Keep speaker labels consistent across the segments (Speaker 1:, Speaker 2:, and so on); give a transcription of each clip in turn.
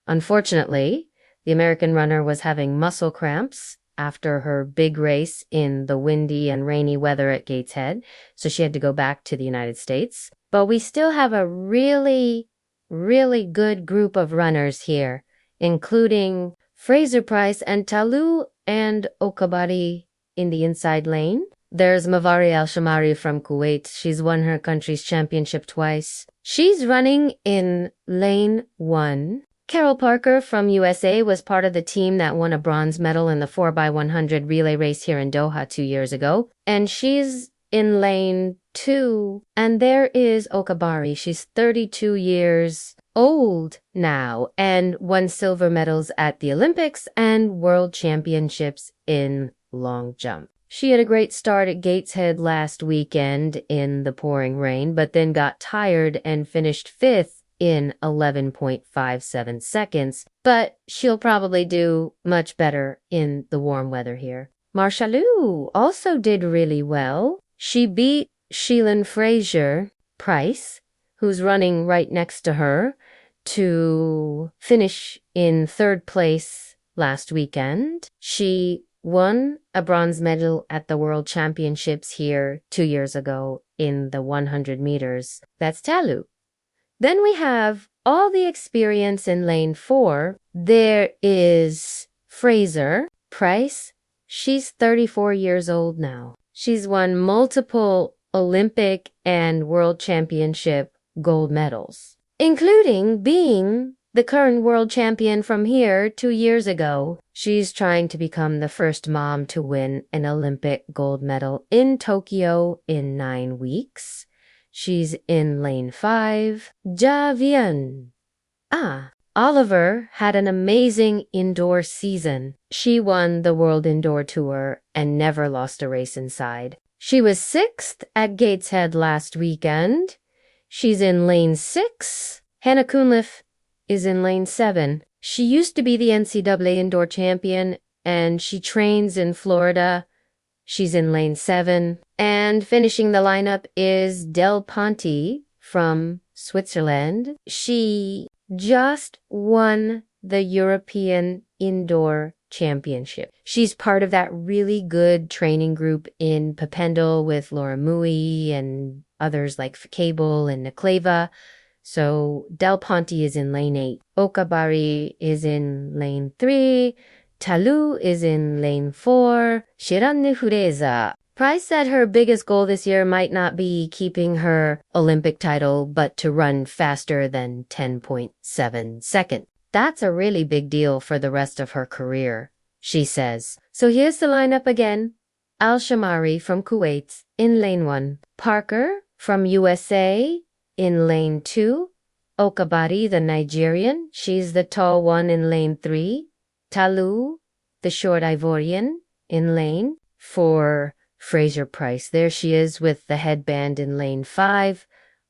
Speaker 1: Unfortunately, the American runner was having muscle cramps after her big race in the windy and rainy weather at Gateshead, so she had to go back to the United States. But we still have a really good group of runners here, including Fraser-Pryce and Talou and Okabari in the inside lane. There's Mavari Al-Shamari from Kuwait. She's won her country's championship twice. She's running in lane 1. Carol Parker from USA was part of the team that won a bronze medal in the 4x100 relay race here in Doha 2 years ago. And she's in lane 2. And there is Okabari. She's 32 years old now and won silver medals at the Olympics and World Championships in long jump. She had a great start at Gateshead last weekend in the pouring rain, but then got tired and finished 5th in 11.57 seconds, but she'll probably do much better in the warm weather here. Marshalou also did really well. She beat Shelly-Ann Fraser-Pryce, who's running right next to her, to finish in 3rd place last weekend. She won a bronze medal at the World Championships here 2 years ago in the 100 meters. That's Talou. Then we have all the experience in lane 4. There is Fraser-Pryce. She's 34 years old now. She's won multiple Olympic and World Championship gold medals, including being the current world champion from here 2 years ago. She's trying to become the first mom to win an Olympic gold medal in Tokyo in 9 weeks. She's in lane 5. Javian. Oliver had an amazing indoor season. She won the World Indoor Tour and never lost a race inside. She was 6th at Gateshead last weekend. She's in lane 6. Hannah Cunliffe is in lane 7. She used to be the NCAA indoor champion and she trains in Florida. She's in lane 7. And finishing the lineup is Del Ponte from Switzerland. She just won the European Indoor Championship. She's part of that really good training group in Papendal with Laura Mui and others like Cable and Nikleva. So Del Ponte is in lane 8. Okabari is in lane 3. Talou is in lane 4. Shelly-Ann Fraser-Pryce said her biggest goal this year might not be keeping her Olympic title, but to run faster than 10.7 seconds. That's a really big deal for the rest of her career, she says. So here's the lineup again. Al-Shamari from Kuwait in lane 1. Parker from USA in lane 2. Okabari, the Nigerian, she's the tall one in lane 3. Talou, the short Ivorian, in lane 4. Fraser-Pryce, there she is with the headband in lane 5.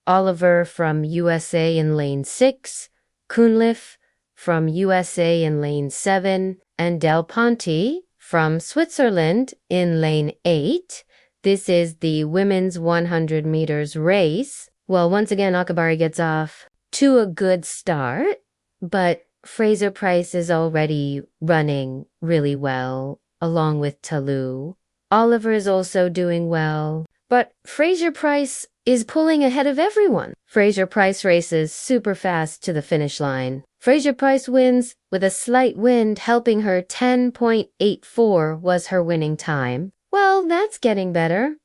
Speaker 1: Oliver from USA in lane 6. Cunliffe from USA in lane 7. And Del Ponte from Switzerland in lane 8. This is the women's 100 meters race. Well, once again, Okabari gets off to a good start, but Fraser-Pryce is already running really well, along with Talou. Oliver is also doing well, but Fraser-Pryce is pulling ahead of everyone. Fraser-Pryce races super fast to the finish line. Fraser-Pryce wins with a slight wind helping her. 10.84 was her winning time. Well, that's getting better.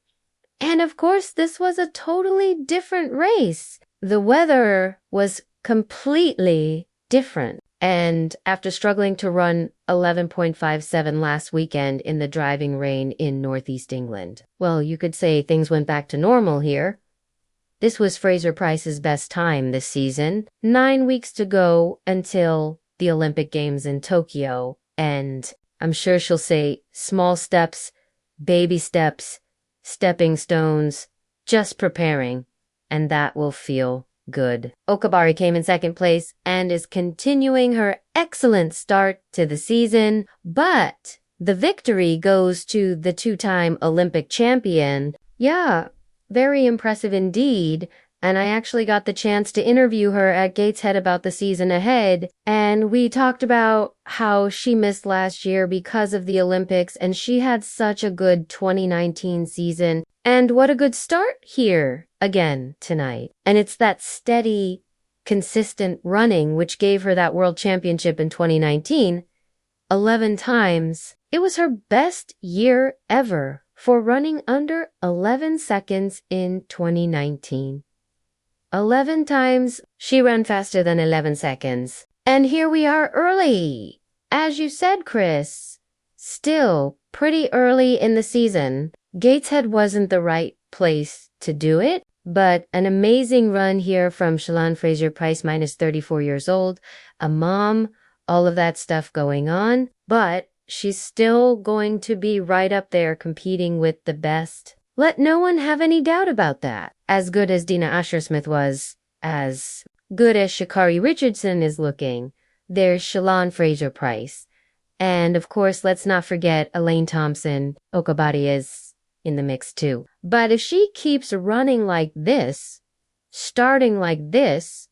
Speaker 1: And of course, this was a totally different race. The weather was completely different. And after struggling to run 11.57 last weekend in the driving rain in northeast England, well, you could say things went back to normal here. This was Fraser-Pryce's best time this season. 9 weeks to go until the Olympic Games in Tokyo. And I'm sure she'll say small steps, baby steps, stepping stones, just preparing. And that will feel good. Okabari came in 2nd place and is continuing her excellent start to the season, but the victory goes to the 2-time Olympic champion. Yeah, very impressive indeed, and I actually got the chance to interview her at Gateshead about the season ahead, and we talked about how she missed last year because of the Olympics, and she had such a good 2019 season, and what a good start here again tonight. And it's that steady, consistent running which gave her that world championship in 2019 11 times. It was her best year ever for running under 11 seconds in 2019. 11 times she ran faster than 11 seconds. And here we are early. As you said, Chris, still pretty early in the season. Gateshead wasn't the right place to do it, but an amazing run here from Shelly-Ann Fraser-Pryce, minus 34 years old, a mom, all of that stuff going on, but she's still going to be right up there competing with the best. Let no one have any doubt about that. As good as Dina Asher-Smith was, as good as Sha'Carri Richardson is looking, there's Shelly-Ann Fraser-Pryce. And of course, let's not forget Elaine Thompson-Okabari is in the mix too. But if she keeps running like this, starting like this,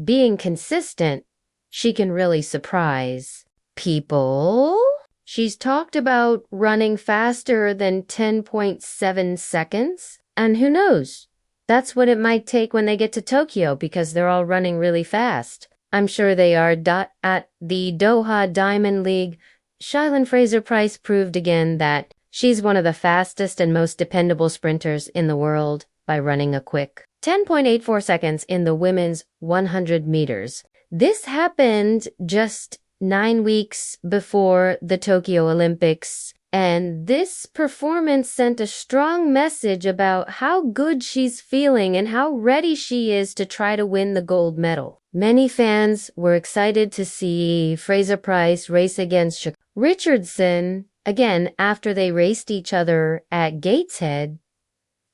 Speaker 1: being consistent, she can really surprise people. She's talked about running faster than 10.7 seconds. And who knows? That's what it might take when they get to Tokyo, because they're all running really fast. I'm sure they are. At the Doha Diamond League, Shelly-Ann Fraser-Pryce proved again that she's one of the fastest and most dependable sprinters in the world by running a quick 10.84 seconds in the women's 100 meters. This happened just 9 weeks before the Tokyo Olympics, and this performance sent a strong message about how good she's feeling and how ready she is to try to win the gold medal. Many fans were excited to see Fraser-Pryce race against Richardson again after they raced each other at Gateshead,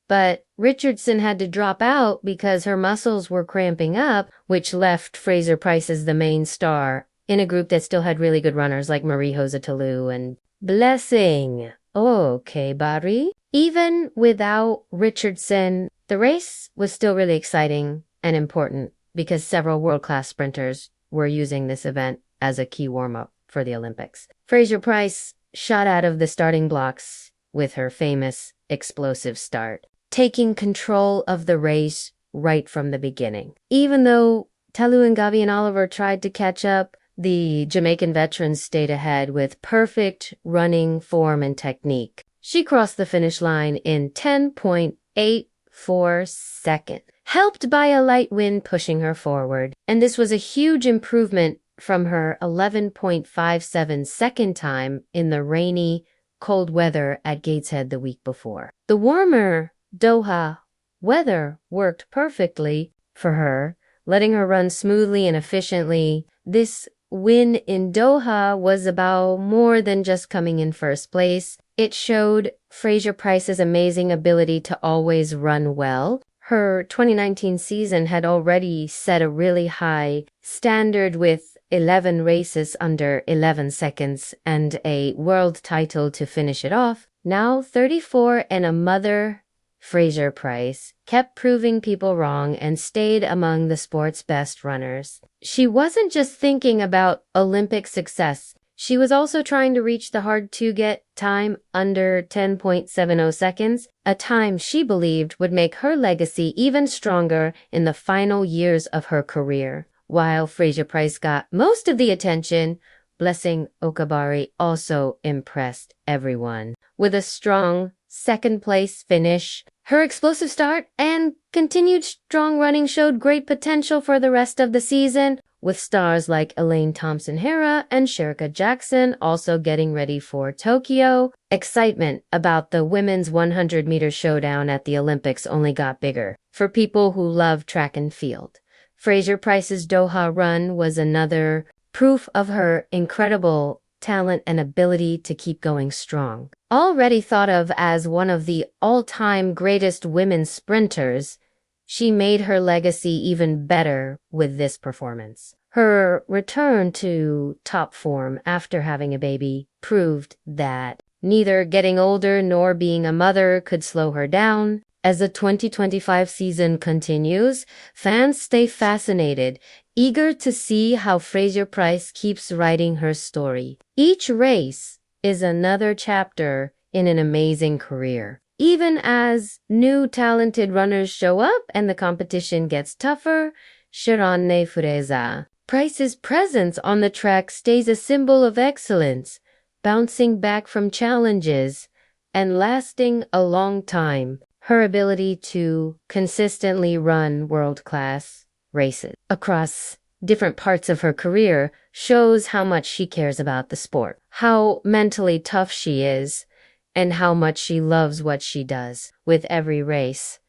Speaker 1: but Richardson had to drop out because her muscles were cramping up, which left Fraser-Pryce as the main star in a group that still had really good runners like Marie-Jose Tolu and Blessing. Okay, Barry. Even without Richardson, the race was still really exciting and important because several world-class sprinters were using this event as a key warm-up for the Olympics. Fraser-Pryce shot out of the starting blocks with her famous explosive start, taking control of the race right from the beginning. Even though Tolu and Gavi and Oliver tried to catch up, the Jamaican veterans stayed ahead with perfect running form and technique. She crossed the finish line in 10.84 seconds, helped by a light wind pushing her forward. And this was a huge improvement from her 11.57 second time in the rainy, cold weather at Gateshead the week before. The warmer Doha weather worked perfectly for her, letting her run smoothly and efficiently. This win in Doha was about more than just coming in first place. It showed Fraser-Pryce's amazing ability to always run well. Her 2019 season had already set a really high standard with 11 races under 11 seconds and a world title to finish it off. Now 34 and a mother, Fraser-Pryce kept proving people wrong and stayed among the sport's best runners. She wasn't just thinking about Olympic success. She was also trying to reach the hard-to-get time under 10.70 seconds, a time she believed would make her legacy even stronger in the final years of her career. While Fraser-Pryce got most of the attention, Blessing Okabari also impressed everyone with a strong second-place finish. Her explosive start and continued strong running showed great potential for the rest of the season, with stars like Elaine Thompson-Herah and Shericka Jackson also getting ready for Tokyo. Excitement about the women's 100-meter showdown at the Olympics only got bigger for people who love track and field. Fraser-Pryce's Doha run was another proof of her incredible talent and ability to keep going strong. Already thought of as one of the all-time greatest women sprinters, she made her legacy even better with this performance. Her return to top form after having a baby proved that neither getting older nor being a mother could slow her down. As the 2025 season continues, fans stay fascinated, eager to see how Fraser-Pryce keeps writing her story. Each race is another chapter in an amazing career. Even as new talented runners show up and the competition gets tougher, Shelly-Ann Fraser-Pryce's presence on the track stays a symbol of excellence, bouncing back from challenges and lasting a long time. Her ability to consistently run world-class races across different parts of her career shows how much she cares about the sport, how mentally tough she is, and how much she loves what she does. With every race,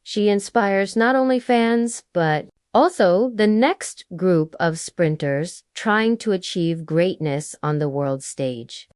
Speaker 1: she inspires not only fans, but also the next group of sprinters trying to achieve greatness on the world stage.